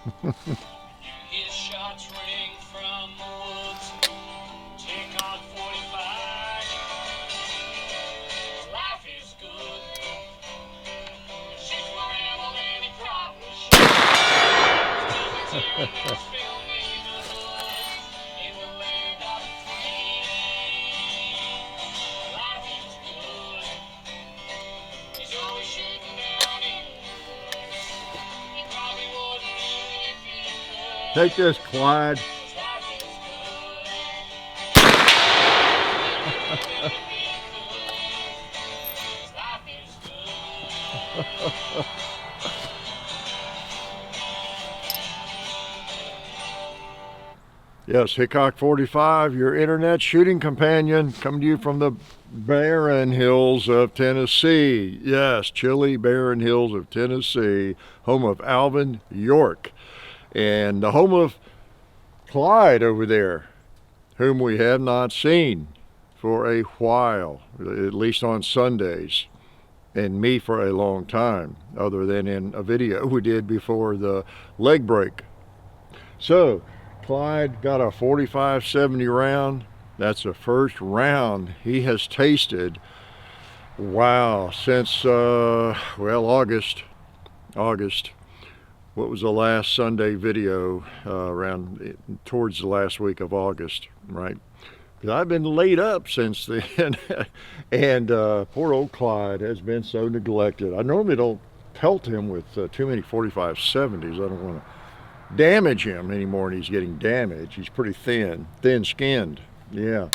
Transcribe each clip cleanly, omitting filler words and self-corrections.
His shots ring from the woods. Take on 45. Life is good. Shit for ammo, any problem. Shit. Filming in the hood. In the land of the free. Life is good. He's always shooting down in the woods. He probably wouldn't if he could. Take this, Clyde. Yes, Hickok 45, your internet shooting companion, coming to you from the barren hills of Tennessee. Yes, chilly barren hills of Tennessee, home of Alvin York, and the home of Clyde over there, whom we have not seen for a while, at least on Sundays, and me for a long time, other than in a video we did before the leg break. So, Clyde got a 45-70 round. That's the first round he has tasted, wow, since, August. What was the last Sunday video, around towards the last week of August, right? Because I've been laid up since then, and poor old Clyde has been so neglected. I normally don't pelt him with too many 45-70s. I don't want to damage him anymore, and he's getting damaged. He's pretty thin-skinned, yeah.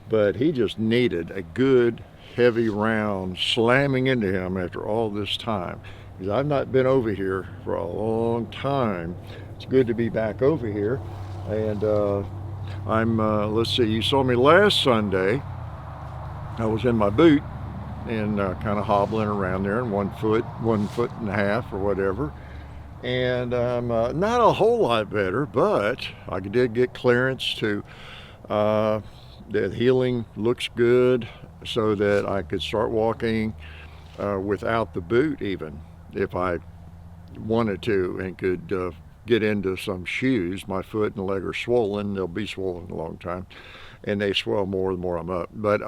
But he just needed a good, heavy round slamming into him after all this time. Because I've not been over here for a long time. It's good to be back over here. And let's see, you saw me last Sunday. I was in my boot and kind of hobbling around there in 1 foot and a half or whatever. And I'm not a whole lot better, but I did get clearance to, the healing looks good so that I could start walking without the boot even, if I wanted to, and could get into some shoes. My foot and leg are swollen. They'll be swollen a long time, and they swell more the more I'm up. But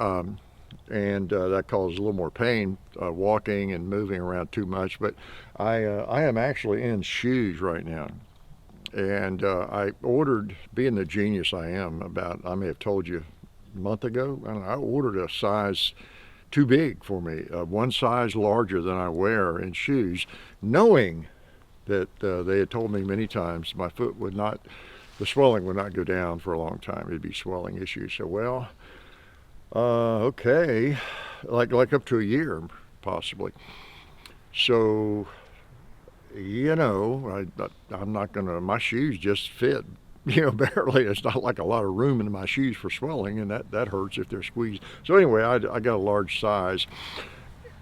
that causes a little more pain walking and moving around too much. But I am actually in shoes right now, and I ordered, being the genius I am, I may have told you a month ago, I ordered a size too big for me, one size larger than I wear in shoes, knowing that they had told me many times my foot would not, the swelling would not go down for a long time. It'd be swelling issues. So, well, okay, like up to a year, possibly. So, I'm not gonna, my shoes just fit, barely. It's not like a lot of room in my shoes for swelling, and that hurts if they're squeezed. So anyway, I got a large size.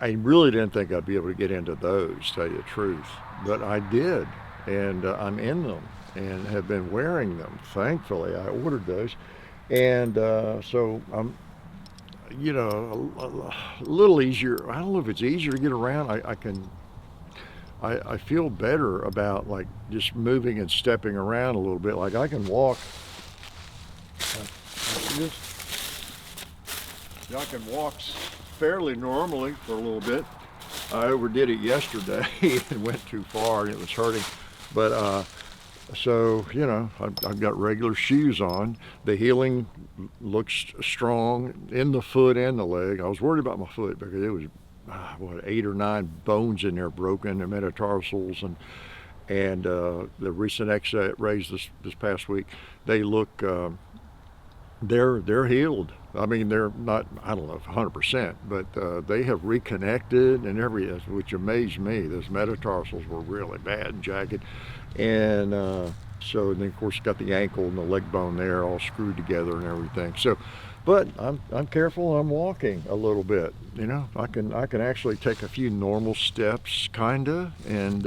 I really didn't think I'd be able to get into those, to tell you the truth, but I did, and I'm in them and have been wearing them. Thankfully, I ordered those, and so I'm, a little easier. I don't know if it's easier to get around. I feel better about like just moving and stepping around a little bit. Like I can walk. I can walk fairly normally for a little bit. I overdid it yesterday and went too far, and it was hurting. But so I've got regular shoes on. The healing looks strong in the foot and the leg. I was worried about my foot because it was 8 or 9 bones in there broken, the metatarsals, and the recent X-rays this past week, they look, they're healed. I mean, they're not, I don't know, 100%, but they have reconnected and everything, which amazed me. Those metatarsals were really bad and jagged, and so then of course got the ankle and the leg bone there all screwed together and everything. So. But I'm careful. I'm walking a little bit. I can actually take a few normal steps, kinda, and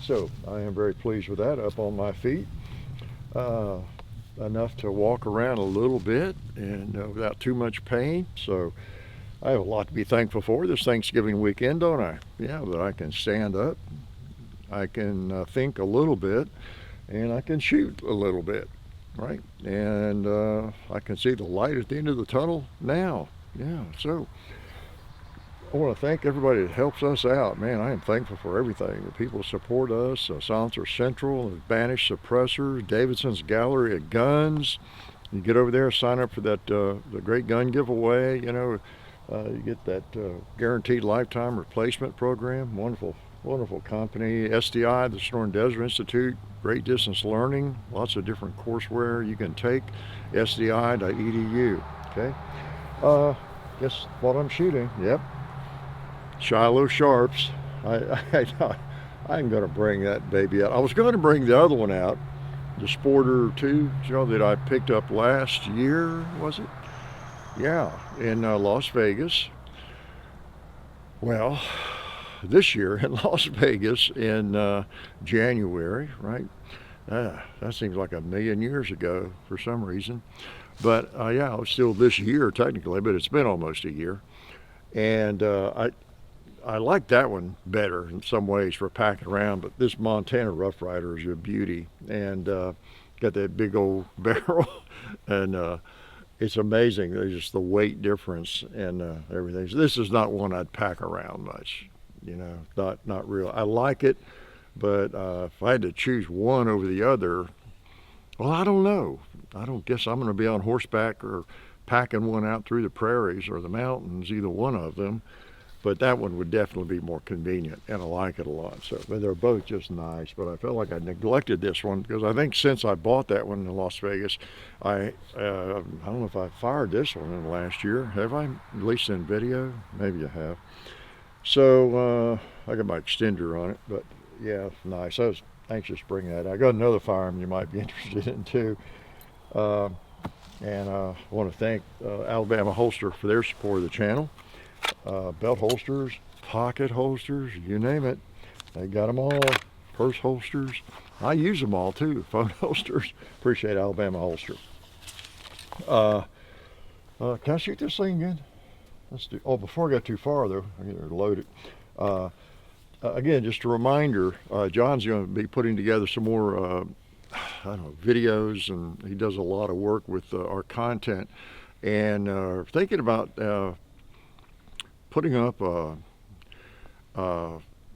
so I am very pleased with that. Up on my feet, enough to walk around a little bit and without too much pain. So I have a lot to be thankful for this Thanksgiving weekend, don't I? Yeah, that I can stand up. I can think a little bit. and I can shoot a little bit, right? And I can see the light at the end of the tunnel now. Yeah, so I want to thank everybody that helps us out. Man, I am thankful for everything. The people who support us, Silencer Central, Banish Suppressors, Davidson's Gallery of Guns. You get over there, sign up for that the great gun giveaway. You know, you get that guaranteed lifetime replacement program. Wonderful, wonderful company. SDI, the Sonoran Desert Institute, great distance learning. Lots of different courseware you can take. SDI.edu. Okay. Guess what I'm shooting? Yep. Shiloh Sharps. I'm going to bring that baby out. I was going to bring the other one out, the Sporter 2, you know, that I picked up last year, was it? Yeah, in Las Vegas. Well, this year in Las Vegas in January, right? That seems like a million years ago for some reason. But yeah, it was still this year technically, but it's been almost a year. And I like that one better in some ways for packing around, but this Montana Roughrider is a beauty, and got that big old barrel, and it's amazing. There's just the weight difference and everything. So this is not one I'd pack around much, you know, not real. I like it, but if I had to choose one over the other, well, I don't know. I don't guess I'm going to be on horseback or packing one out through the prairies or the mountains, either one of them. But that one would definitely be more convenient, and I like it a lot. So, but they're both just nice. But I felt like I neglected this one because I think since I bought that one in Las Vegas, I don't know if I fired this one in the last year. Have I? At least in video, maybe I have. So I got my extender on it, but yeah, nice. I was anxious to bring that. I got another firearm you might be interested in too. And I want to thank Alabama Holster for their support of the channel. Belt holsters, pocket holsters, you name it. They got them all. Purse holsters. I use them all too. Phone holsters. Appreciate Alabama Holster. Can I shoot this thing again? Let's do. Oh, before I got too far though, I get to load it. Again, just a reminder. John's going to be putting together some more, I don't know, videos, and he does a lot of work with our content. And thinking about putting up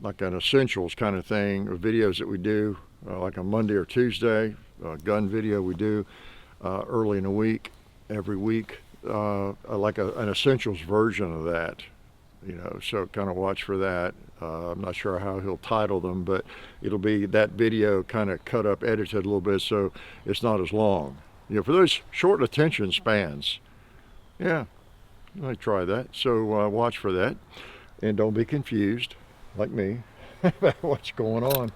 like an essentials kind of thing, of videos that we do, like on Monday or Tuesday, gun video we do early in the week, every week, like an essentials version of that, you know, so kind of watch for that. I'm not sure how he'll title them, but it'll be that video kind of cut up, edited a little bit so it's not as long. You know, for those short attention spans, yeah, I try that. So watch for that, and don't be confused, like me, about what's going on.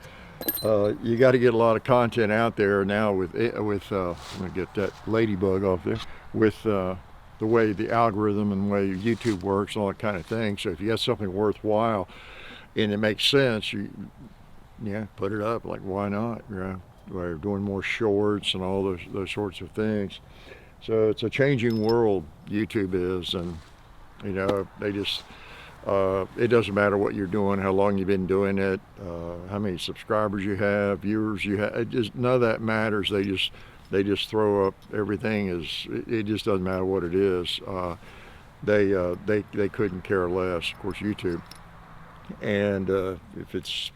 You got to get a lot of content out there now with I'm gonna get that ladybug off there, with the way the algorithm and the way YouTube works and all that kind of thing. So if you got something worthwhile and it makes sense, yeah, put it up. Like, why not? You know, we're doing more shorts and all those sorts of things. So it's a changing world, YouTube is, and you know, they just it doesn't matter what you're doing, how long you've been doing it, how many subscribers you have, viewers you have. It just, none of that matters. They just throw up everything. It just doesn't matter what it is. They couldn't care less. Of course, YouTube, and if it's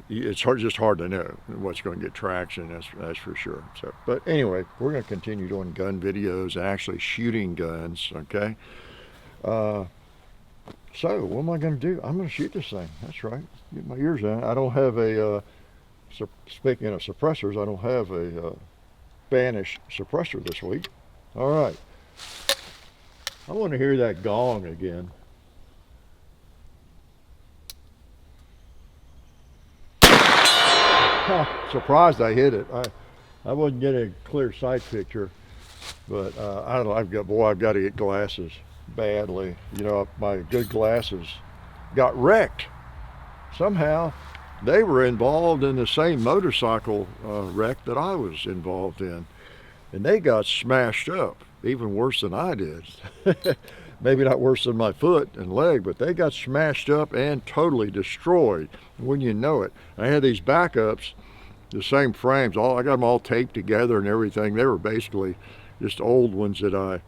just hard to know what's going to get traction. That's for sure. So, but anyway, we're going to continue doing gun videos, actually shooting guns. Okay. So what am I going to do? I'm going to shoot this thing. That's right. Get my ears in. I don't have a. Speaking of suppressors, I don't have a Banish suppressor this week. All right. I want to hear that gong again. Surprised I hit it. I wasn't getting a clear sight picture, but I don't know. I've got to get glasses badly. You know, my good glasses got wrecked. Somehow they were involved in the same motorcycle wreck that I was involved in, and they got smashed up, even worse than I did. Maybe not worse than my foot and leg, but they got smashed up and totally destroyed. When you know it, I had these backups, the same frames. I got them all taped together and everything. They were basically just old ones that I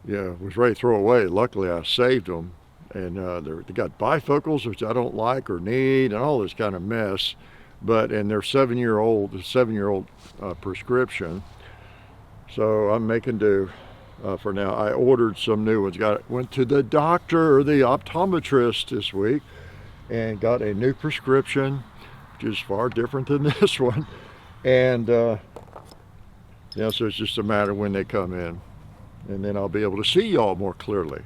was ready to throw away. Luckily, I saved them, and they got bifocals, which I don't like or need, and all this kind of mess. And they're 7-year-old prescription. So I'm making do for now. I ordered some new ones. Went to the doctor or the optometrist this week and got a new prescription, which is far different than this one. And so it's just a matter of when they come in. And then I'll be able to see y'all more clearly.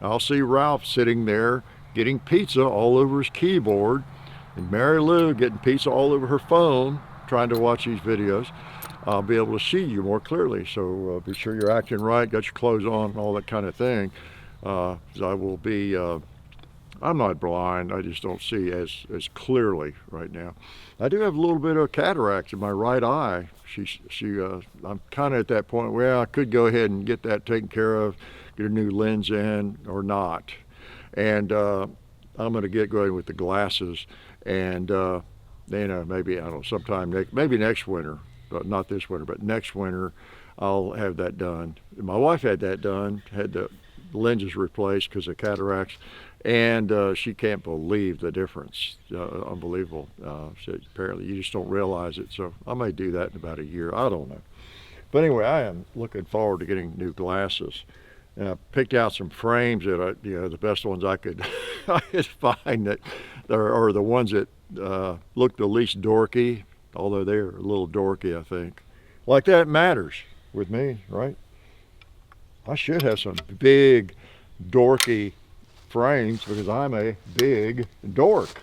I'll see Ralph sitting there getting pizza all over his keyboard, and Mary Lou getting pizza all over her phone, trying to watch these videos. I'll be able to see you more clearly. So be sure you're acting right, got your clothes on, all that kind of thing. I will be, I'm not blind, I just don't see as clearly right now. I do have a little bit of cataract in my right eye. I'm kind of at that point where I could go ahead and get that taken care of, get a new lens in or not. And I'm going to get going with the glasses, and maybe, I don't know, sometime maybe next winter, but not this winter, but next winter I'll have that done. My wife had that done, had the lenses replaced because of cataracts, and she can't believe the difference. Unbelievable. So apparently you just don't realize it. So I may do that in about a year. I don't know. But anyway, I am looking forward to getting new glasses. And I picked out some frames that the best ones I could find that are the ones that look the least dorky, although they're a little dorky, I think. Like that matters with me, right? I should have some big dorky frames because I'm a big dork.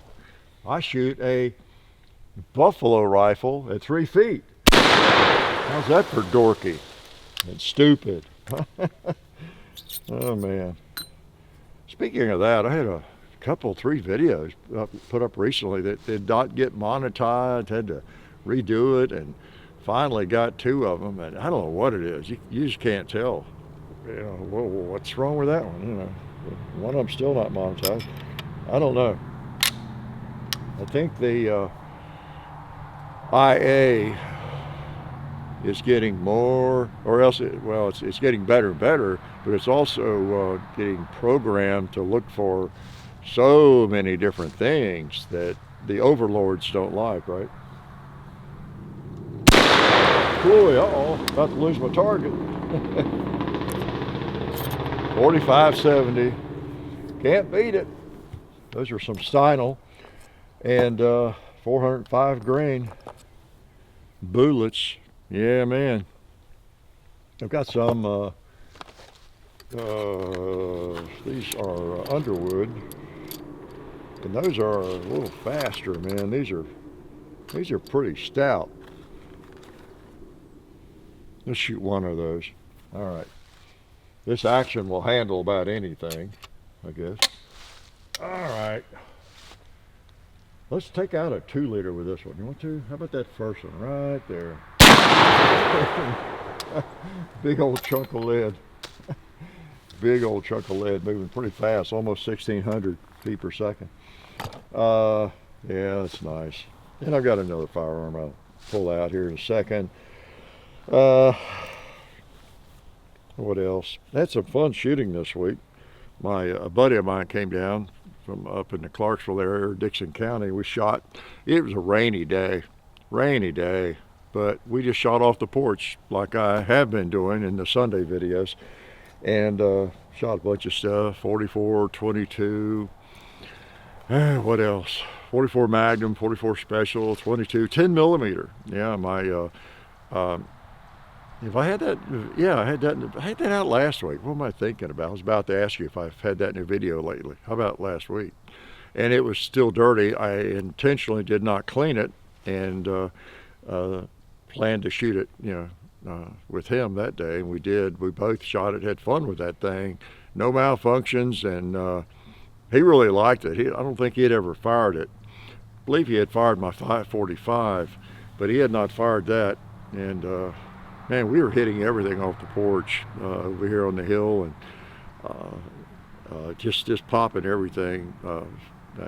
I shoot a buffalo rifle at 3 feet. How's that for dorky and stupid? Oh man. Speaking of that, I had a couple, 3 videos put up recently that did not get monetized, had to redo it, and finally got 2 of them, and I don't know what it is. You just can't tell. What's wrong with that one? One of them still not monetized. I don't know. I think the IA is getting more, or else it's getting better and better, but it's also getting programmed to look for so many different things that the overlords don't like, right? Cool, about to lose my target. 4570, can't beat it. Those are some Steinel, and 405 grain bullets. Yeah, man. I've got some, these are Underwood, and those are a little faster, man. These are pretty stout. Let's shoot one of those. All right. This action will handle about anything, I guess. All right. Let's take out a 2-liter with this one. You want to? How about that first one right there? Big old chunk of lead. Big old chunk of lead moving pretty fast, almost 1,600 feet per second. Yeah, that's nice. And I've got another firearm I'll pull out here in a second. What else? I had some fun shooting this week. A buddy of mine came down from up in the Clarksville area, Dixon County. We shot. It was a rainy day, but we just shot off the porch like I have been doing in the Sunday videos, and shot a bunch of stuff. 44, 22. What else? 44 Magnum, 44 Special, 22, 10 millimeter. Yeah, my. If I had that, I had that out last week. What am I thinking about? I was about to ask you if I've had that in a video lately. How about last week? And it was still dirty. I intentionally did not clean it, and planned to shoot it, with him that day. And we did. We both shot it, had fun with that thing. No malfunctions, and he really liked it. I don't think he had ever fired it. I believe he had fired my 545, but he had not fired that. And man, we were hitting everything off the porch over here on the hill, and just popping everything.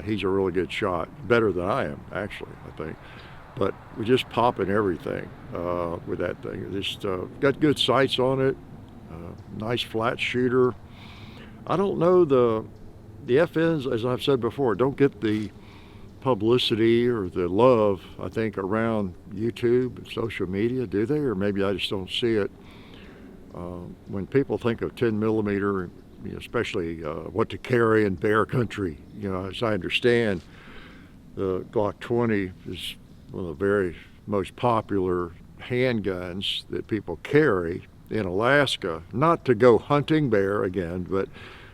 He's a really good shot, better than I am, actually, I think. but we're just popping everything with that thing. Just got good sights on it, nice flat shooter. I don't know the FNs, as I've said before, don't get the publicity or the love, I think, around YouTube and social media, do they? Or maybe I just don't see it. When people think of 10 millimeter, especially what to carry in bear country, as I understand, the Glock 20 is one of the very most popular handguns that people carry in Alaska, not to go hunting bear again, but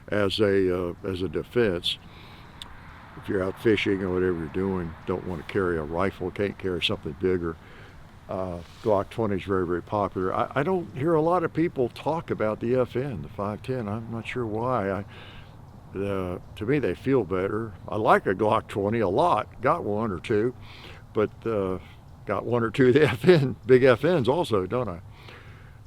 as a defense. If you're out fishing or whatever you're doing, don't want to carry a rifle, can't carry something bigger. Glock 20 is very, very popular. I don't hear a lot of people talk about the FN, the 510. I'm not sure why. To me, they feel better. I like a Glock 20 a lot. Got one or two, but got one or two of the FN, big FNs also, don't I?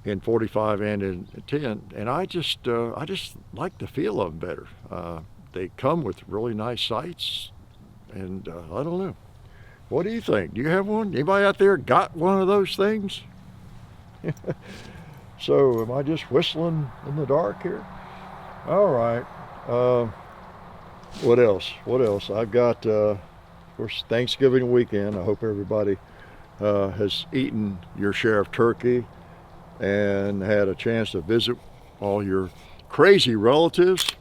In 45 and in 10. And I just like the feel of them better. They come with really nice sights, and I don't know. What do you think? Do you have one? Anybody out there got one of those things? So am I just whistling in the dark here? All right. What else? What else? I've got, of course, Thanksgiving weekend. I hope everybody has eaten your share of turkey and had a chance to visit all your crazy relatives.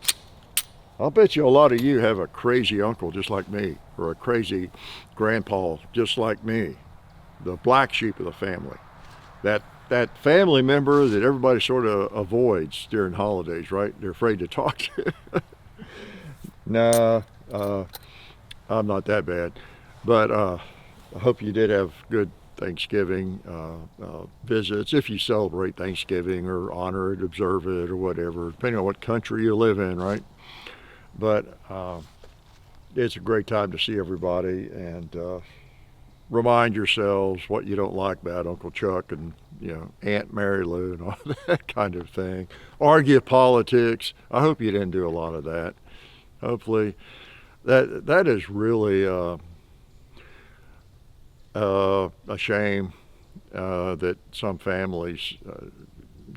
I'll bet you a lot of you have a crazy uncle just like me, or a crazy grandpa just like me, the black sheep of the family. That family member that everybody sort of avoids during holidays, right? They're afraid to talk to. Nah, I'm not that bad. But I hope you did have good Thanksgiving visits, if you celebrate Thanksgiving or honor it, observe it, or whatever, depending on what country you live in, right? But it's a great time to see everybody, and remind yourselves what you don't like about Uncle Chuck and Aunt Mary Lou and all that kind of thing. Argue politics. I hope you didn't do a lot of that. Hopefully, that is really a shame that some families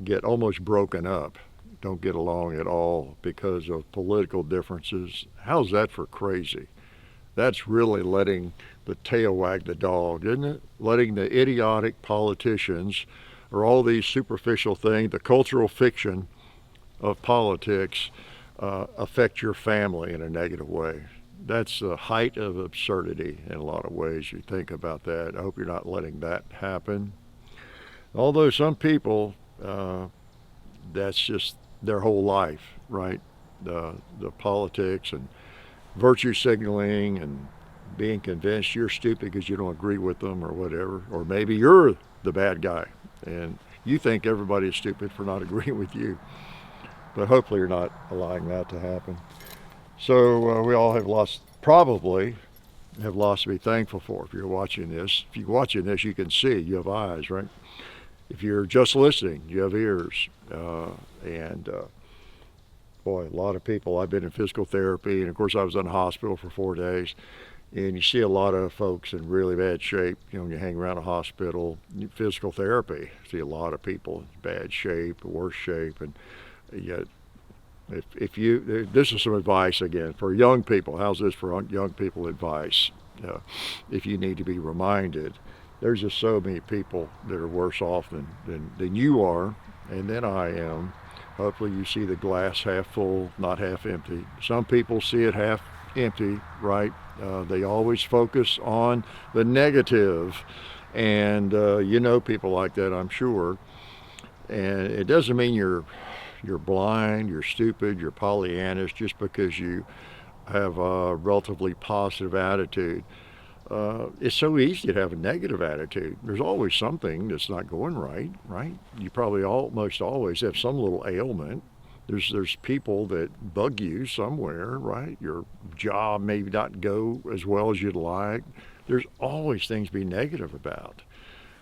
get almost broken up, don't get along at all because of political differences. How's that for crazy? That's really letting the tail wag the dog, isn't it? Letting the idiotic politicians, or all these superficial things, the cultural fiction of politics, affect your family in a negative way. That's the height of absurdity in a lot of ways. You think about that. I hope you're not letting that happen. Although some people, that's just their whole life, right? The politics and virtue signaling and being convinced you're stupid because you don't agree with them or whatever. Or maybe you're the bad guy and you think everybody is stupid for not agreeing with you. But hopefully you're not allowing that to happen. So we all have lost, probably have lost to be thankful for. If you're watching this, you can see, you have eyes, right? If you're just listening, you have ears. Boy, a lot of people, I've been in physical therapy, and of course I was in the hospital for 4 days, and you see a lot of folks in really bad shape. When you hang around a hospital, physical therapy, you see a lot of people in bad shape, worse shape, and yet if you, this is some advice again for young people. How's this for young people advice? If you need to be reminded, there's just so many people that are worse off than you are, and than I am. Hopefully you see the glass half full, not half empty. Some people see it half empty, right? They always focus on the negative, and people like that, I'm sure. And it doesn't mean you're blind, you're stupid, you're Pollyannish just because you have a relatively positive attitude. It's so easy to have a negative attitude. There's always something that's not going right, right? You probably almost always have some little ailment. There's people that bug you somewhere, right? Your job may not go as well as you'd like. There's always things to be negative about.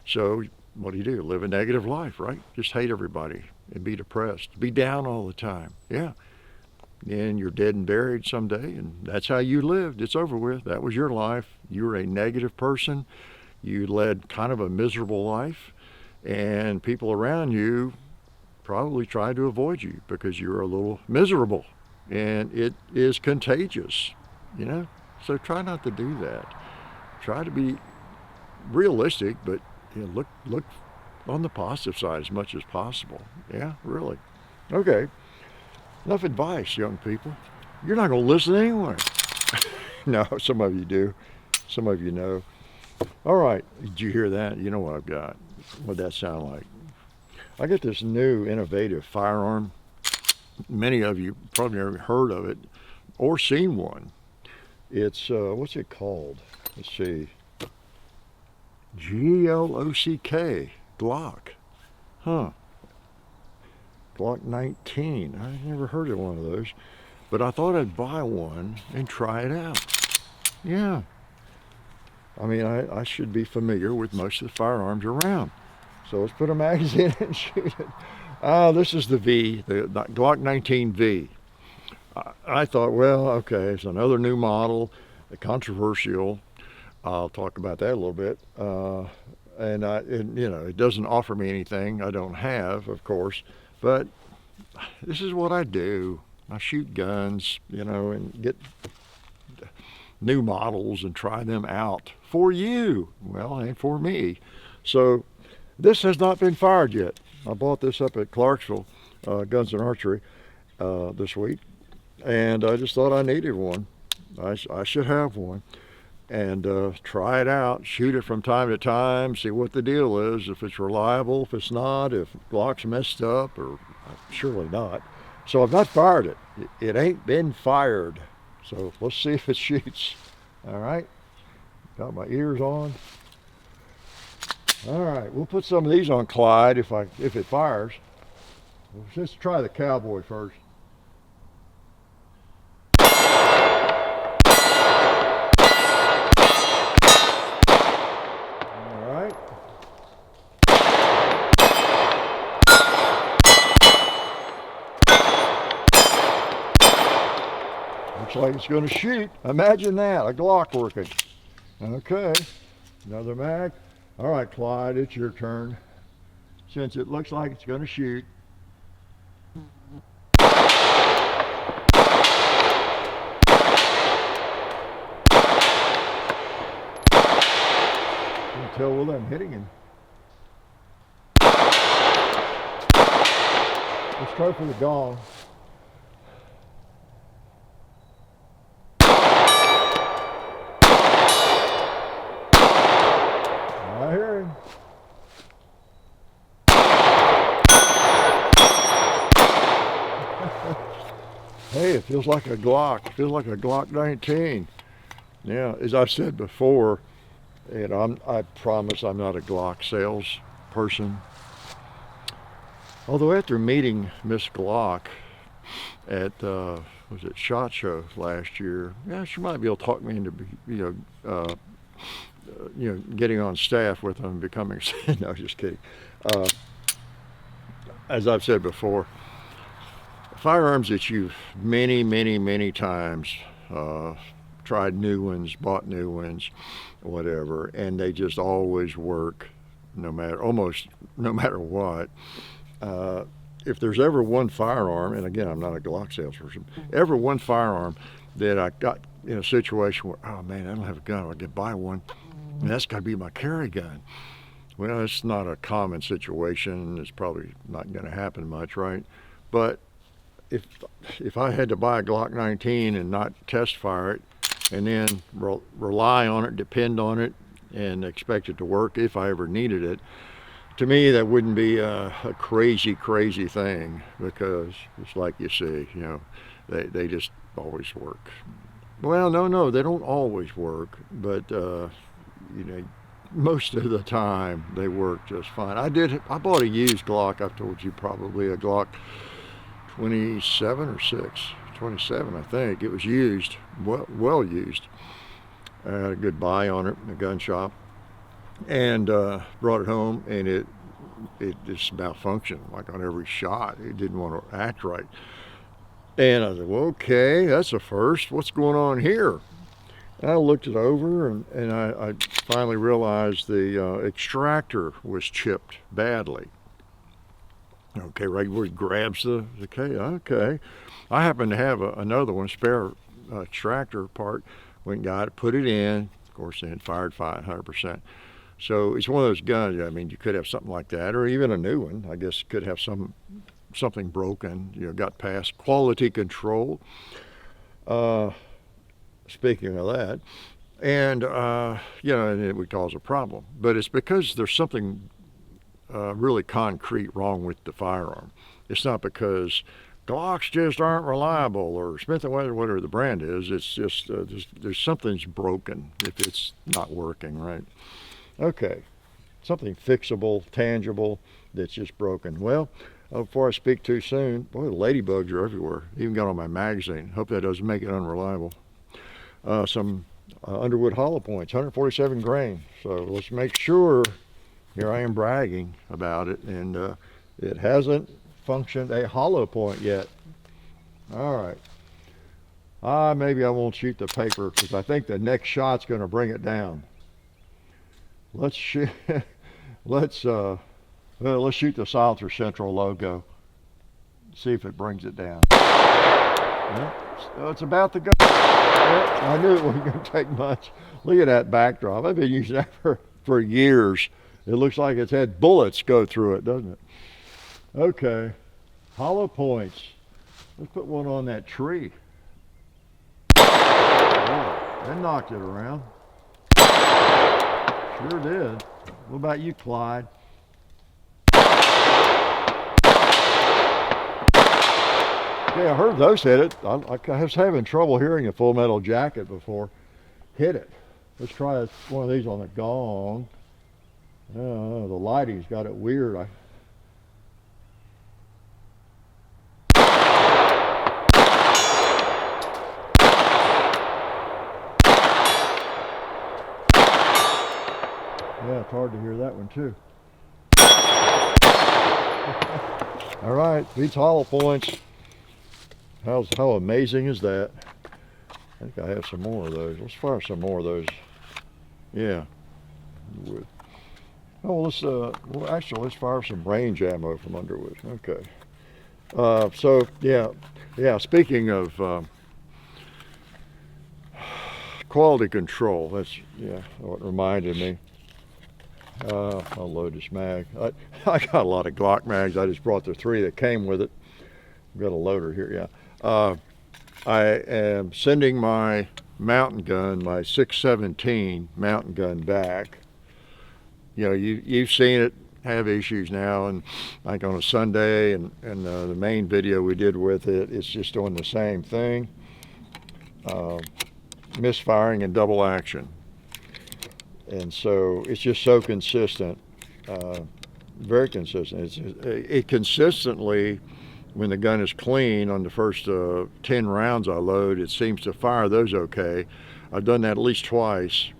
So what do? Live a negative life, right? Just hate everybody and be depressed. Be down all the time. Yeah. And you're dead and buried someday, and that's how you lived. It's over with. That was your life. You were a negative person. you led kind of a miserable life, and people around you probably tried to avoid you because you're a little miserable, and it is contagious, you know? So try not to do that. Try to be realistic, but you know, look on the positive side as much as possible. Yeah, really. Okay, enough advice, young people. You're not going to listen anyway. No, some of you do. Some of you know. All right, did you hear that? You know what I've got. What'd that sound like? I got this new innovative firearm. Many of you probably never heard of it or seen one. It's, what's it called? Let's see. Glock. Glock. Huh. Glock 19. I never heard of one of those. But I thought I'd buy one and try it out. Yeah. I mean, I should be familiar with most of the firearms around. So let's put a magazine in and shoot it. This is the V, the Glock 19V. I thought, well, okay, it's another new model, controversial. I'll talk about that a little bit. And you know, it doesn't offer me anything I don't have, of course, but this is what I do. I shoot guns, you know, and get new models and try them out for you, well, and for me. So this has not been fired yet. I bought this up at Clarksville Guns and Archery this week, and I just thought I needed one. I should have one, and try it out, shoot it from time to time, see what the deal is, if it's reliable, if it's not, if Glock's messed up, or surely not. So I've not fired it. It ain't been fired. So let's see if it shoots. All right, got my ears on. All right, we'll put some of these on Clyde if it fires. Let's try the Cowboy first. All right. Looks like it's going to shoot. Imagine that, a Glock working. Okay, another mag. All right, Clyde, it's your turn. Since it looks like it's going to shoot. You can tell what I'm hitting him. Let's try for the gong. I hear him. Hey, it feels like a Glock. It feels like a Glock 19. Yeah, as I've said before, and I promise I'm not a Glock sales person. Although after meeting Miss Glock at was it SHOT Show last year, yeah, she might be able to talk me into getting on staff with them and becoming. No, just kidding. As I've said before, firearms that you've many times tried new ones, bought new ones, whatever, and they just always work, almost no matter what. If there's ever one firearm, and again, I'm not a Glock salesperson, ever one firearm that I got in a situation where, oh man, I don't have a gun, I could buy one, and that's got to be my carry gun. Well, it's not a common situation. It's probably not going to happen much, right? But if I had to buy a Glock 19 and not test fire it, and then rely on it, depend on it, and expect it to work if I ever needed it, to me that wouldn't be a crazy thing, because it's like you see, they just always work. Well, no, they don't always work, but most of the time they work just fine. I bought a used Glock. I've told you probably a Glock 27 or 6, 27 I think. It was used, well used. I had a good buy on it in a gun shop, and brought it home, and it just malfunctioned like on every shot. It didn't want to act right. And I said, well, okay, that's a first. What's going on here? I looked it over, and I finally realized the extractor was chipped badly. Okay, right where it grabs the case. Okay. I happen to have another one, spare extractor part. Went and got it, put it in. Of course, then fired 100%. So it's one of those guns. I mean, you could have something like that, or even a new one. I guess could have something broken. Got past quality control. Speaking of that, and and it would cause a problem. But it's because there's something really concrete wrong with the firearm. It's not because Glocks just aren't reliable or Smith & Wesson, whatever the brand is. It's just there's something's broken if it's not working right. Okay, something fixable, tangible that's just broken. Well, before I speak too soon, boy, the ladybugs are everywhere. Even got on my magazine. Hope that doesn't make it unreliable. Some Underwood hollow points, 147 grain. So let's make sure. Here I am bragging about it, and it hasn't functioned a hollow point yet. All right. Maybe I won't shoot the paper because I think the next shot's going to bring it down. Let's shoot. let's shoot the Silencer Central logo. See if it brings it down. It's about to go. I knew it wasn't going to take much. Look at that backdrop. I've been using that for years. It looks like it's had bullets go through it, doesn't it? Okay, hollow points. Let's put one on that tree. Oh, that knocked it around. Sure did. What about you, Clyde? Yeah, I heard those hit it. I was having trouble hearing a Full Metal Jacket before. Hit it. Let's try one of these on the gong. Oh, the lighting's got it weird. Yeah, it's hard to hear that one too. All right, beats hollow points. How amazing is that? I think I have some more of those. Let's fire some more of those. Yeah. Wood. Oh, let's fire some range ammo from Underwood. Okay. So yeah. Speaking of quality control, that's what reminded me. I'll load this mag. I got a lot of Glock mags. I just brought the 3 that came with it. I've got a loader here. Yeah. I am sending my mountain gun, my 617 mountain gun back. You've seen it have issues now, and like on a Sunday and the main video we did with it, it's just doing the same thing. Misfiring and double action. And so it's just so consistent, very consistent. It consistently, when the gun is clean on the first 10 rounds I load, it seems to fire those okay. I've done that at least twice.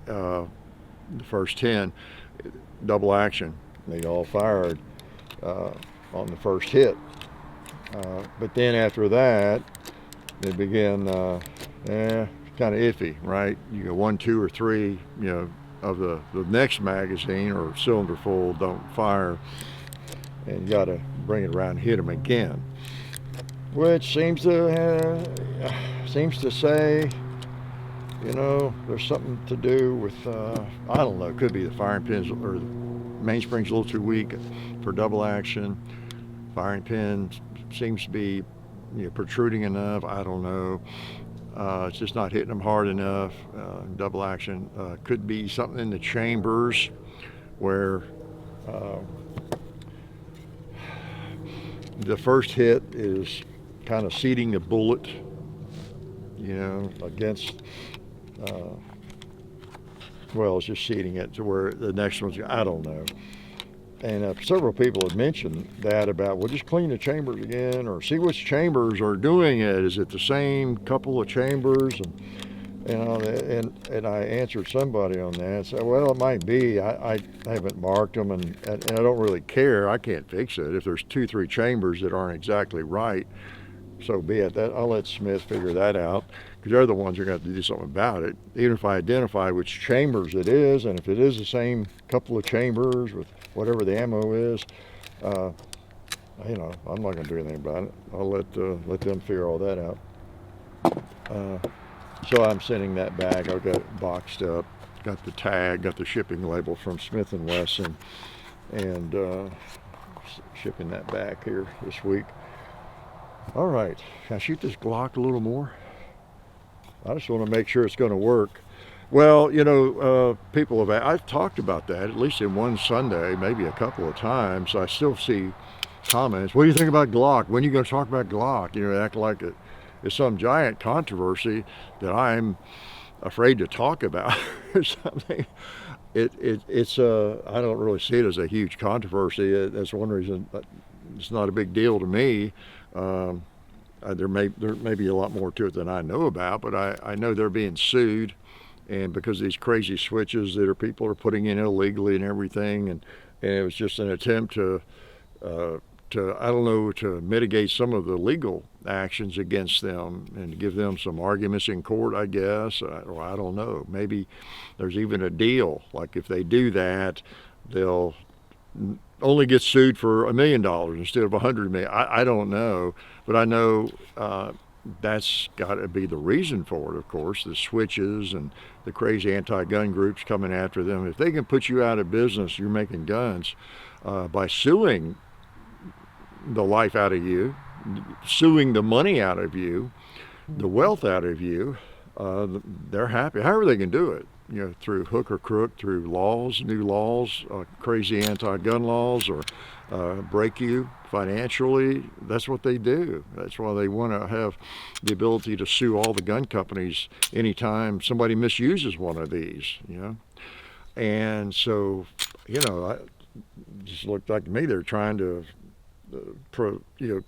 The first 10, double action. They all fired on the first hit. But then after that, they begin kind of iffy, right? You go 1, 2, or 3, of the next magazine or cylinder full don't fire, and you got to bring it around and hit them again, which seems to say, there's something to do with I don't know. It could be the firing pins or the mainspring's a little too weak for double action. Firing pin seems to be protruding enough. I don't know. It's just not hitting them hard enough. Double action could be something in the chambers where the first hit is kind of seating the bullet, against, it's just seating it to where the next one's, I don't know. And several people have mentioned that about, well, just clean the chambers again, or see which chambers are doing it. Is it the same couple of chambers? And I answered somebody on that. So, well, it might be. I haven't marked them, and I don't really care. I can't fix it. If there's 2, 3 chambers that aren't exactly right, so be it. I'll let Smith figure that out. because they're the ones who are going to have to do something about it. Even if I identify which chambers it is, and if it is the same couple of chambers with whatever the ammo is, you know, I'm not going to do anything about it. I'll let them figure all that out. So I'm sending that back. I've got it boxed up, got the tag, got the shipping label from Smith & Wesson, and shipping that back here this week. All right, can I shoot this Glock a little more? I just want to make sure it's going to work. Well, you know, people have, I've talked about that, at least in one Sunday, maybe a couple of times. I still see comments, what do you think about Glock? When are you going to talk about Glock? You know, act like it's some giant controversy that I'm afraid to talk about or something. It's I don't really see it as a huge controversy. That's one reason it's not a big deal to me. There may be a lot more to it than I know about, but I know they're being sued, and because of these crazy switches that people are putting in illegally and everything, and it was just an attempt to I don't know, to mitigate some of the legal actions against them and give them some arguments in court, I guess, or I don't know. Maybe there's even a deal, like if they do that, they'll only get sued for $1 million instead of $100 million. I don't know, but I know that's got to be the reason for it, of course, the switches and the crazy anti-gun groups coming after them. If they can put you out of business, you're making guns, by suing the life out of you, suing the money out of you, the wealth out of you, they're happy. However they can do it, you know, through hook or crook, through laws, new laws, crazy anti-gun laws, or break you financially. That's what they do. That's why they want to have the ability to sue all the gun companies anytime somebody misuses one of these, you know. And so, you know, it just looked like to me they're trying to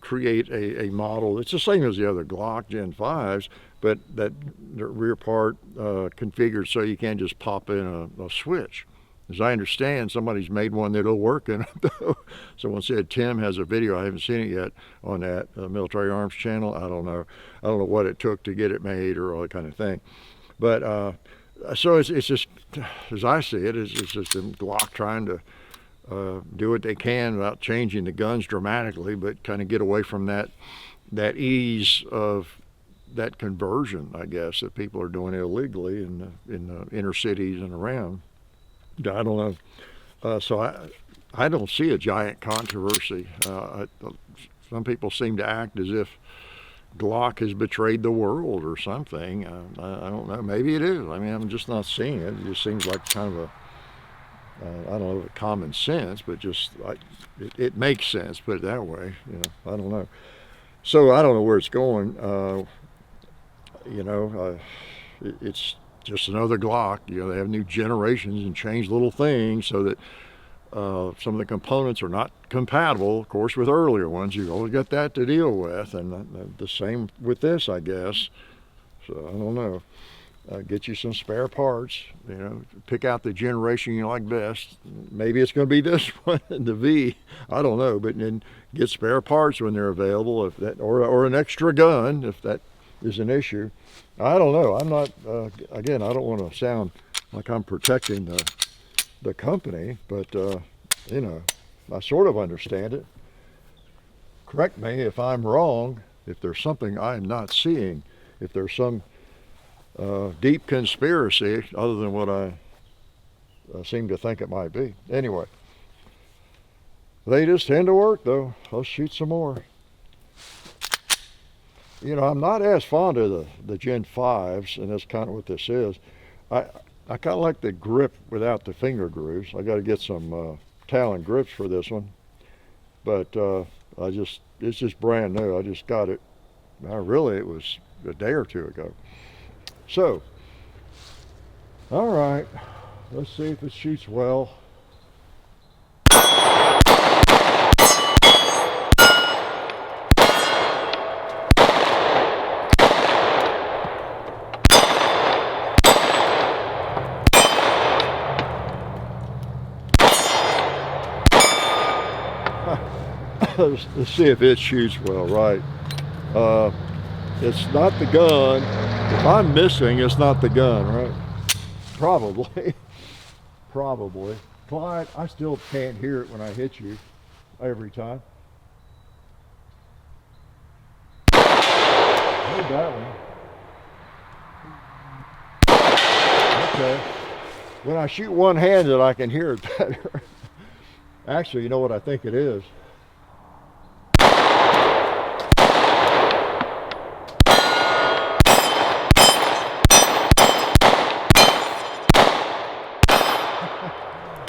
create a model. It's the same as the other Glock Gen 5s, but that the rear part configured so you can't just pop in a switch. As I understand, somebody's made one that'll work in it. Someone said Tim has a video. I haven't seen it yet on that Military Arms channel. I don't know what it took to get it made or all that kind of thing. But so it's just, as I see it, it's just a Glock trying to do what they can without changing the guns dramatically, but kind of get away from that ease of that conversion, I guess, that people are doing illegally in the inner cities and around. I don't know. So I don't see a giant controversy. Some people seem to act as if Glock has betrayed the world or something. I don't know. Maybe it is. I mean, I'm just not seeing it. It just seems like kind of I don't know, common sense, but just it makes sense, put it that way. You know, I don't know. So I don't know where it's going. You know, it's just another Glock. You know, they have new generations and change little things so that some of the components are not compatible, of course, with earlier ones. You've always got that to deal with, and the same with this, I guess. So I don't know. Get you some spare parts, you know, pick out the generation you like best. Maybe it's going to be this one, the V, I don't know, but then get spare parts when they're available, if that, or an extra gun if that is an issue. I don't know. I'm not, again, I don't want to sound like I'm protecting the company, but, you know, I sort of understand it. Correct me if I'm wrong, if there's something I'm not seeing, if there's some deep conspiracy other than what I seem to think it might be. Anyway, they just tend to work, though. Let's shoot some more. You know, I'm not as fond of the Gen 5s, and that's kind of what this is. I kind of like the grip without the finger grooves. I got to get some Talon grips for this one, but it's just brand new. I just got it. Really, it was a day or two ago. So, all right, let's see if it shoots well. Let's see if it shoots well, right. It's not the gun. If I'm missing, it's not the gun, right? Probably. Probably. Clyde, I still can't hear it when I hit you every time. Heard that one. Okay. When I shoot one-handed, I can hear it better. Actually, you know what I think it is?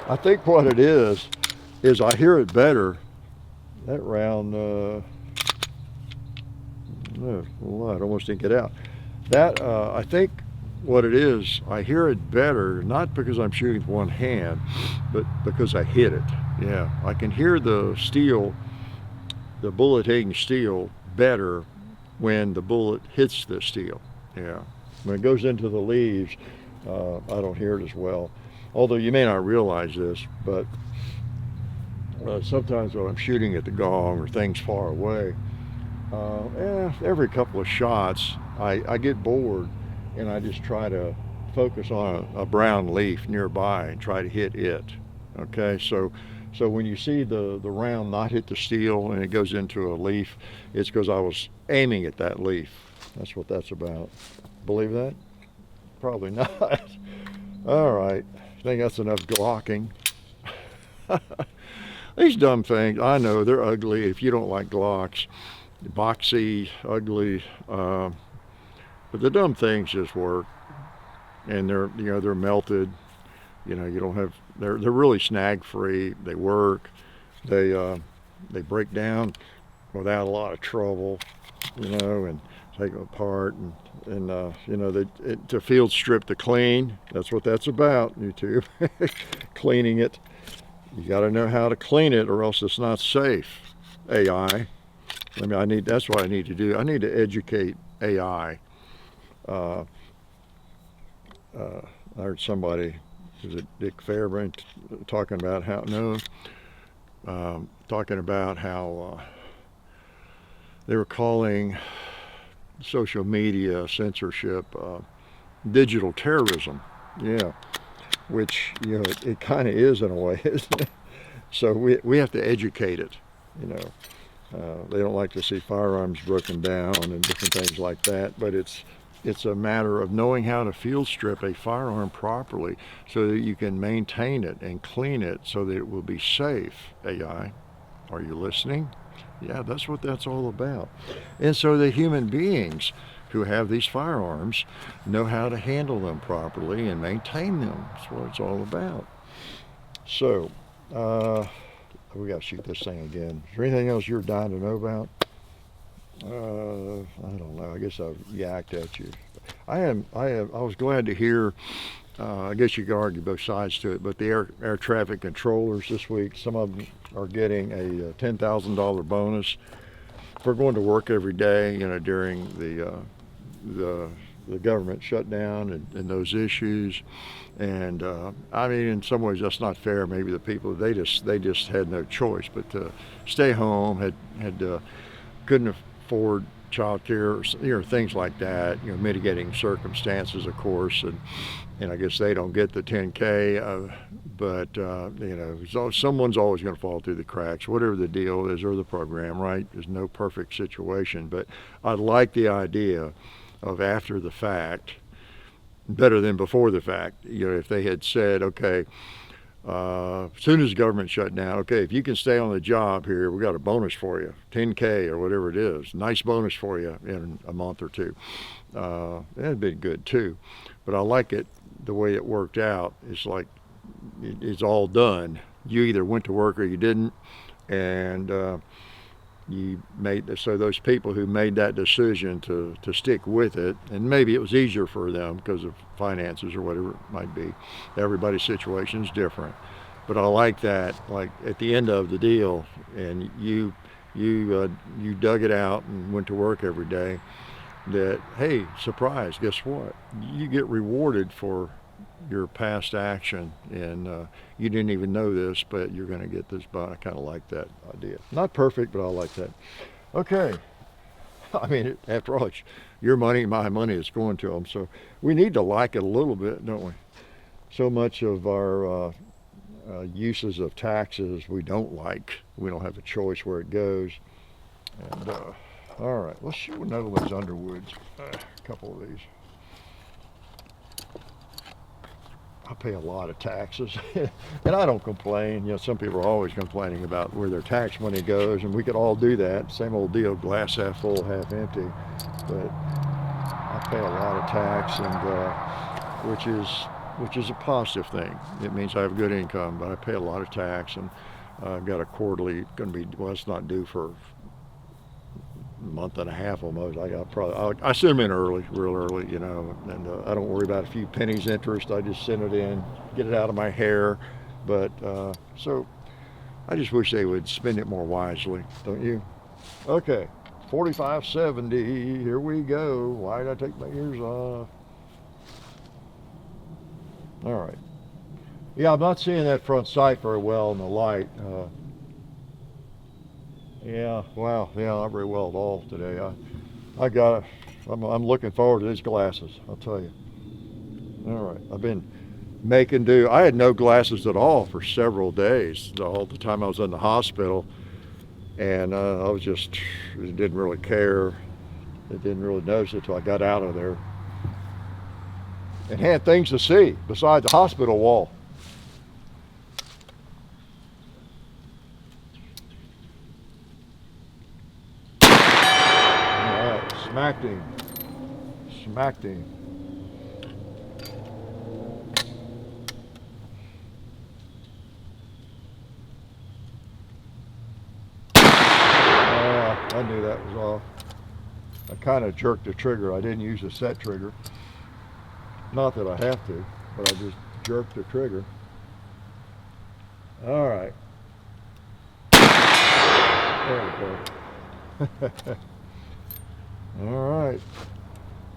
I think what it is I hear it better. That round, no, well, I almost didn't get out. That, I think what it is, I hear it better, not because I'm shooting with one hand, but because I hit it. Yeah, I can hear the steel, the bullet hitting steel better when the bullet hits the steel. Yeah, when it goes into the leaves, I don't hear it as well. Although you may not realize this, but sometimes when I'm shooting at the gong or things far away, every couple of shots, I get bored and I just try to focus on a brown leaf nearby and try to hit it. Okay, so when you see the round not hit the steel and it goes into a leaf, it's because I was aiming at that leaf. That's what that's about. Believe that? Probably not. All right. I think that's enough glocking. These dumb things, I know they're ugly. If you don't like Glocks, boxy, ugly, but the dumb things just work, and they're melted. You know, you don't have. They're really snag free. They work. They break down without a lot of trouble. You know, and take them apart and you know, to field strip to clean. That's what that's about, YouTube. Cleaning it. You got to know how to clean it or else it's not safe. AI. That's what I need to do. I need to educate AI. I heard somebody, was it Dick Fairbairn, talking about how they were calling social media censorship digital terrorism. Yeah, which, you know, it kind of is in a way, isn't it? So we have to educate it. You know, they don't like to see firearms broken down and different things like that, but it's a matter of knowing how to field strip a firearm properly so that you can maintain it and clean it so that it will be safe. AI, are you listening? Yeah, that's what that's all about. And so the human beings who have these firearms know how to handle them properly and maintain them. That's what it's all about. So, we got to shoot this thing again. Is there anything else you're dying to know about? I don't know. I guess I've yacked at you. I was glad to hear, I guess you could argue both sides to it, but the air traffic controllers this week, some of them are getting a $10,000 bonus for going to work every day, you know, during the government shutdown and those issues. And I mean, in some ways that's not fair. Maybe the people, they just had no choice but to stay home, couldn't afford child care, or, you know, things like that, you know, mitigating circumstances, of course, and I guess they don't get the 10K, but you know, someone's always going to fall through the cracks, whatever the deal is or the program, right? There's no perfect situation, but I like the idea of after the fact, better than before the fact. You know, if they had said, okay, as soon as the government shut down, okay, if you can stay on the job here, we got a bonus for you, 10K or whatever it is, nice bonus for you in a month or two. That'd been good too, but I like it the way it worked out. It's like it's all done. You either went to work or you didn't, and you made, so those people who made that decision to stick with it, and maybe it was easier for them because of finances or whatever it might be. Everybody's situation is different, but I like that. Like at the end of the deal, and you dug it out and went to work every day. That, hey, surprise! Guess what? You get rewarded for your past action, and you didn't even know this, but you're going to get this bonus. I kind of like that idea. Not perfect, but I like that. Okay. I mean, after all, it's your money, my money is going to them. So we need to like it a little bit, don't we? So much of our uses of taxes we don't like. We don't have a choice where it goes. And all right, let's shoot another one of these Underwoods. A couple of these. I pay a lot of taxes, and I don't complain. You know, some people are always complaining about where their tax money goes, and we could all do that. Same old deal, glass half full, half empty. But I pay a lot of tax, and which is a positive thing. It means I have good income, but I pay a lot of tax, and I've got a quarterly going to be, well, it's not due for a month and a half almost. I send them in early, real early, you know, and I don't worry about a few pennies interest. I just send it in, get it out of my hair. But so I just wish they would spend it more wisely, don't you? Okay, 4570, here we go. Why did I take my ears off? All right. Yeah, I'm not seeing that front sight very well in the light. Yeah, wow, yeah, not very well at all today. I'm looking forward to these glasses, I'll tell you. All right, I've been making do. I had no glasses at all for several days, all the time I was in the hospital, and I was just, didn't really care. I didn't really notice it until I got out of there and had things to see beside the hospital wall. Smacked him. Smacked him. I knew that was off. I kind of jerked the trigger. I didn't use the set trigger. Not that I have to, but I just jerked the trigger. All right. There we go. All right,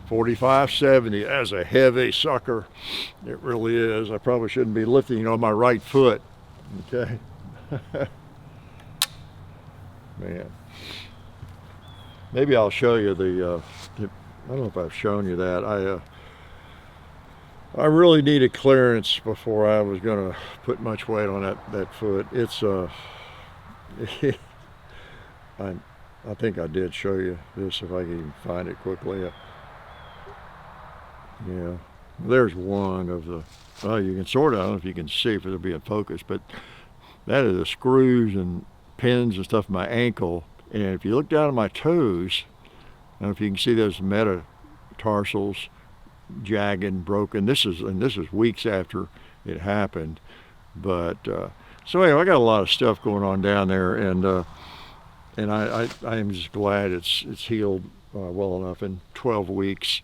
4570. That's a heavy sucker. It really is. I probably shouldn't be lifting on my right foot. Okay. Man. Maybe I'll show you the. I don't know if I've shown you that. I really needed clearance before I was going to put much weight on that foot. It's I think I did show you this if I can even find it quickly. Yeah, there's one of the, well, you can sort of, I don't know if you can see if it'll be in focus, but that is the screws and pins and stuff in my ankle. And if you look down at my toes, I don't know if you can see those metatarsals jagged, broken. This is weeks after it happened. But so anyway, I got a lot of stuff going on down there, and I am just glad it's healed well enough in 12 weeks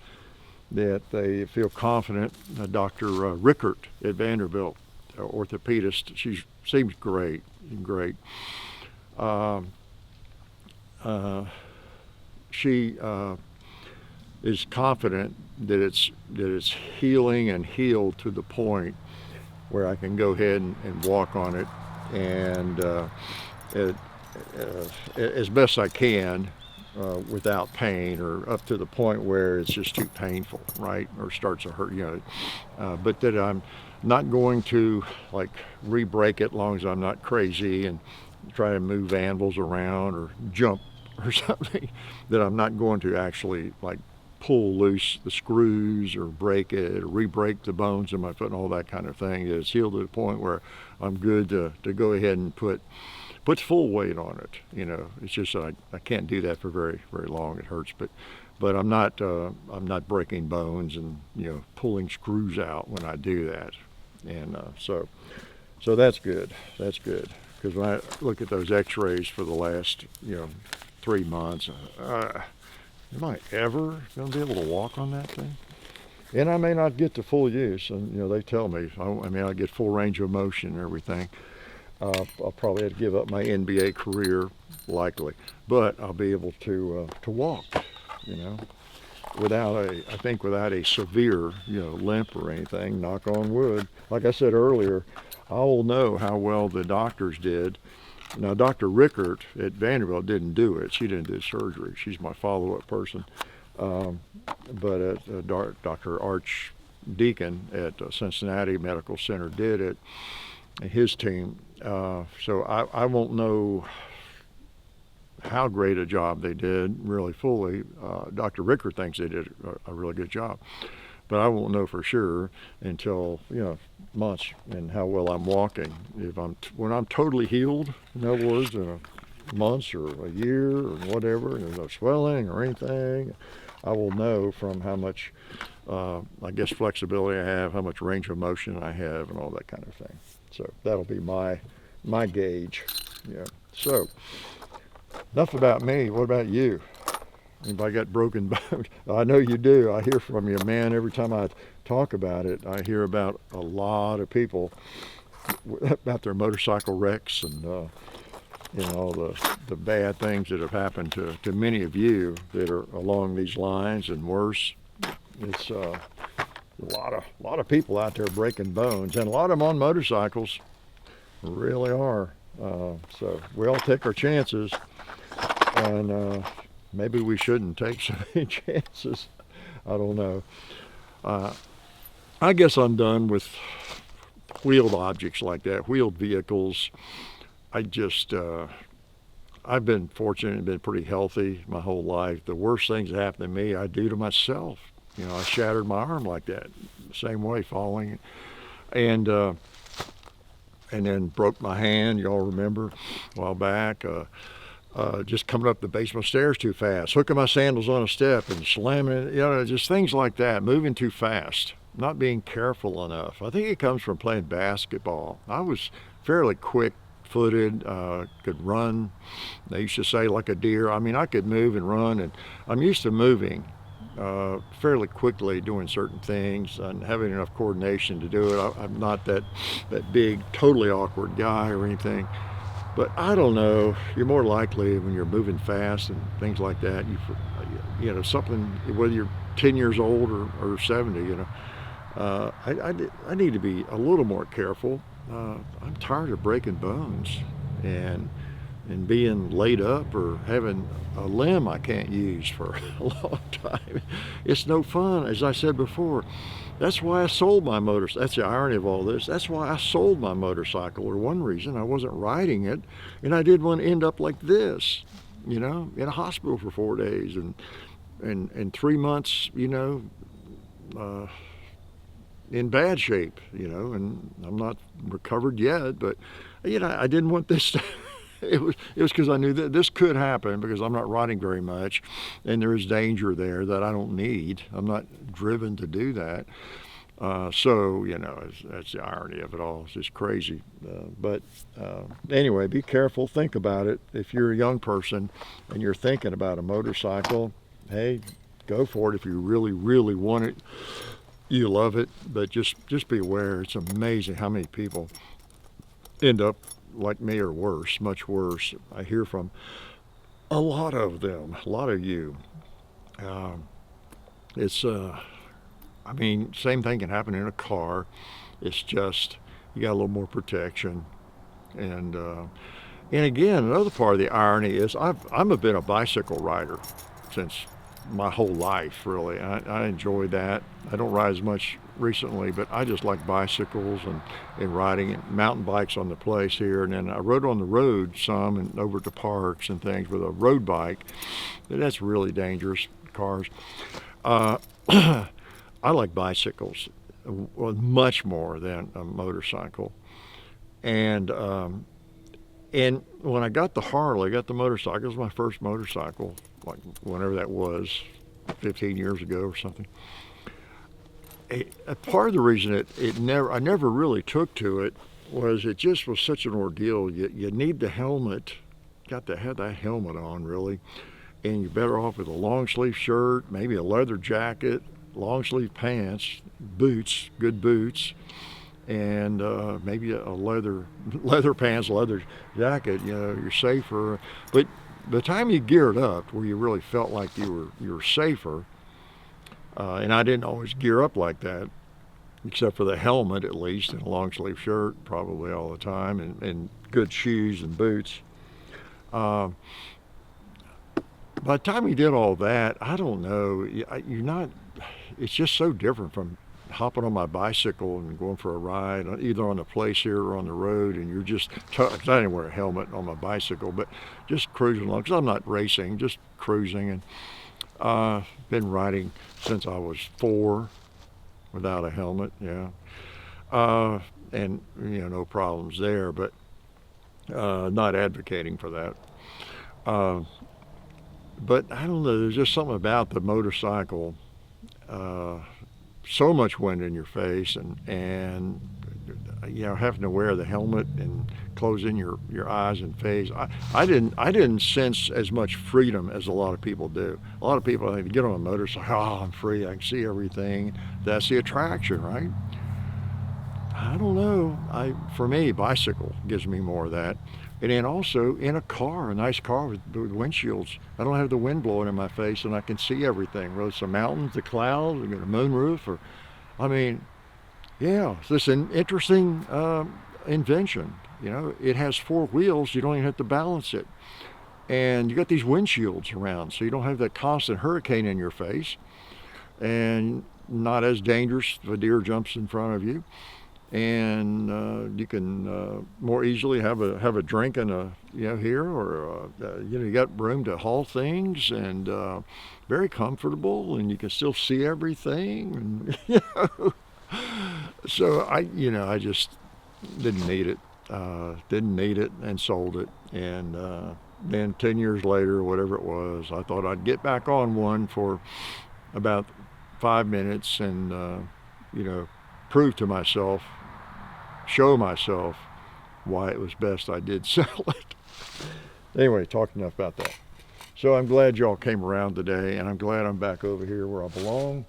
that they feel confident. Dr. Rickert at Vanderbilt, orthopedist, she seems great. She is confident that it's healing and healed to the point where I can go ahead and walk on it, and as best I can without pain, or up to the point where it's just too painful, right, or starts to hurt, you know. But that I'm not going to like re-break it as long as I'm not crazy and try to move anvils around or jump or something. That I'm not going to actually like pull loose the screws or break it or re-break the bones in my foot and all that kind of thing. It's healed to the point where I'm good to go ahead and put full weight on it. You know, it's just I can't do that for very long. It hurts, but I'm not breaking bones and, you know, pulling screws out when I do that. And so that's good. That's good, because when I look at those X-rays for the last, you know, 3 months, am I ever going to be able to walk on that thing? And I may not get to full use. And, you know, they tell me, I mean, I get full range of motion and everything. I'll probably have to give up my NBA career, likely, but I'll be able to walk, you know, without a severe, you know, limp or anything. Knock on wood. Like I said earlier, I will know how well the doctors did. Now, Dr. Rickert at Vanderbilt didn't do it. She didn't do surgery. She's my follow-up person. but Dr. Arch Deacon at Cincinnati Medical Center did it, his team. So I won't know how great a job they did really fully. Dr. Ricker thinks they did a really good job, but I won't know for sure until, months and how well I'm walking. When I'm totally healed, in other words, in months or a year or whatever, and there's no swelling or anything, I will know from how much, I guess, flexibility I have, how much range of motion I have, and all that kind of thing. So that'll be my gauge. Yeah. So enough about me. What about you? Anybody got broken bones? I know you do. I hear from you, man. Every time I talk about it, I hear about a lot of people about their motorcycle wrecks and all the bad things that have happened to many of you that are along these lines and worse. It's a lot of people out there breaking bones, and a lot of them on motorcycles. Really are. So we all take our chances, and maybe we shouldn't take so many chances. I don't know. I guess I'm done with wheeled objects like that, wheeled vehicles. I've been fortunate and been pretty healthy my whole life. The worst things that happen to me, I do to myself. I shattered my arm like that, same way, falling, and then broke my hand. Y'all remember a while back. Just coming up the basement stairs too fast, hooking my sandals on a step and slamming it, just things like that, moving too fast, not being careful enough. I think it comes from playing basketball. I was fairly quick-footed, could run, they used to say, like a deer. I mean, I could move and run, and I'm used to moving fairly quickly, doing certain things and having enough coordination to do it. I'm not that big, totally awkward guy or anything. But I don't know, you're more likely when you're moving fast and things like that, something, whether you're 10 years old or 70, I need to be a little more careful. I'm tired of breaking bones and being laid up or having a limb I can't use for a long time. It's no fun, as I said before. That's why I sold my motorcycle. That's the irony of all this. That's why I sold my motorcycle, or one reason. I wasn't riding it, and I didn't want to end up like this, in a hospital for 4 days and 3 months, in bad shape, and I'm not recovered yet, but, I didn't want this to It was because I knew that this could happen because I'm not riding very much, and there is danger there that I don't need. I'm not driven to do that. So that's the irony of it all. It's just crazy. But anyway, be careful. Think about it. If you're a young person and you're thinking about a motorcycle, hey, go for it. If you really, really want it, you love it. But just be aware. It's amazing how many people end up like me or worse, much worse. I hear from a lot of them, a lot of you. Same thing can happen in a car. It's just, you got a little more protection. And again, another part of the irony is I've been a bicycle rider since my whole life, really. I enjoy that. I don't ride as much recently, but I just like bicycles and riding mountain bikes on the place here. And then I rode on the road some and over to parks and things with a road bike. That's really dangerous, cars. I like bicycles much more than a motorcycle. And when I got the Harley, got the motorcycle, it was my first motorcycle, like whenever that was, 15 years ago or something. A part of the reason I never really took to it was it just was such an ordeal. You need the helmet, got to have that helmet on really, and you're better off with a long sleeve shirt, maybe a leather jacket, long sleeve pants, boots, good boots, and maybe a leather pants, leather jacket. You're safer. But by the time you geared up, where you really felt like you were safer. And I didn't always gear up like that, except for the helmet at least, and a long sleeve shirt probably all the time, and good shoes and boots. by the time you did all that, I don't know, you're not, it's just so different from hopping on my bicycle and going for a ride, either on the place here or on the road, and you're just, I didn't wear a helmet on my bicycle, but just cruising along, because I'm not racing, just cruising, and been riding since I was 4 without a helmet, yeah. And, no problems there, but not advocating for that. But I don't know, there's just something about the motorcycle, so much wind in your face, and having to wear the helmet and closing your eyes and face. I didn't sense as much freedom as a lot of people do. A lot of people, I think, get on a motorcycle, I'm free, I can see everything. That's the attraction, right? I don't know. For me, bicycle gives me more of that. And then also in a car, a nice car with windshields. I don't have the wind blowing in my face, and I can see everything. Whether it's the mountains, the clouds, a moonroof, yeah, it's this interesting invention. It has 4 wheels. You don't even have to balance it. And you got these windshields around, so you don't have that constant hurricane in your face, and not as dangerous if a deer jumps in front of you. And you can more easily have a drink in here, or you got room to haul things, and very comfortable, and you can still see everything. And, so I just didn't need it, and sold it. And then 10 years later, whatever it was, I thought I'd get back on one for about 5 minutes, and prove to myself, show myself why it was best I did sell it. Anyway, talked enough about that. So I'm glad y'all came around today, and I'm glad I'm back over here where I belong.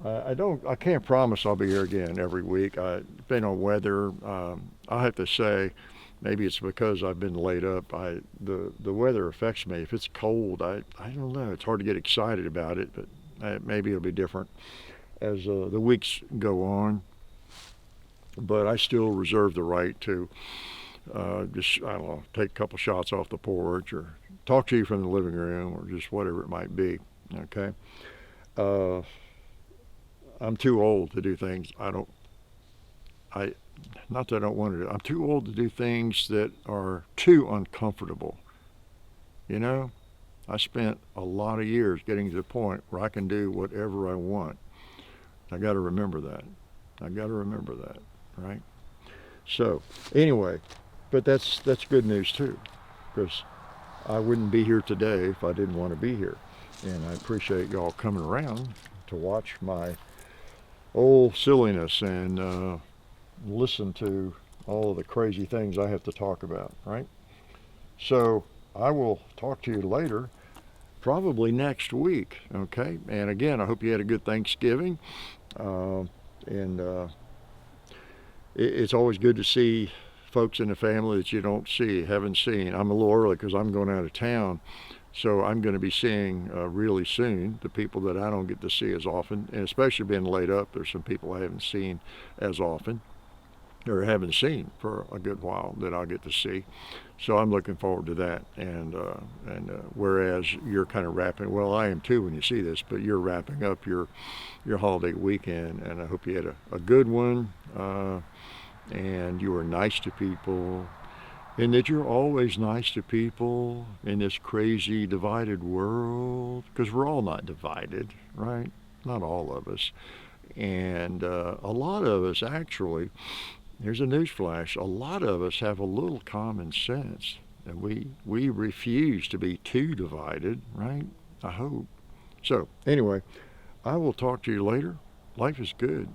I can't promise I'll be here again every week. Depending on weather, I have to say, maybe it's because I've been laid up. The weather affects me. If it's cold, I don't know. It's hard to get excited about it, but maybe it'll be different as the weeks go on. But I still reserve the right to just, I don't know, take a couple shots off the porch, or talk to you from the living room, or just whatever it might be, okay? I'm too old to do things not that I don't want to do. I'm too old to do things that are too uncomfortable. I spent a lot of years getting to the point where I can do whatever I want. I got to remember that. Right? So anyway, but that's good news too, because I wouldn't be here today if I didn't want to be here. And I appreciate y'all coming around to watch my old silliness and listen to all of the crazy things I have to talk about, right? So I will talk to you later, probably next week, okay? And again, I hope you had a good Thanksgiving. It's always good to see folks in the family that you haven't seen. I'm a little early because I'm going out of town, so I'm going to be seeing really soon the people that I don't get to see as often, and especially being laid up, there's some people I haven't seen as often, or haven't seen for a good while, that I'll get to see. So I'm looking forward to that. And whereas you're kind of wrapping, well, I am too when you see this, but you're wrapping up your holiday weekend, and I hope you had a good one, and you were nice to people, and that you're always nice to people in this crazy divided world, because we're all not divided, right? Not all of us. And a lot of us, actually, here's a newsflash, a lot of us have a little common sense, and we refuse to be too divided, right? I hope. So anyway, I will talk to you later. Life is good.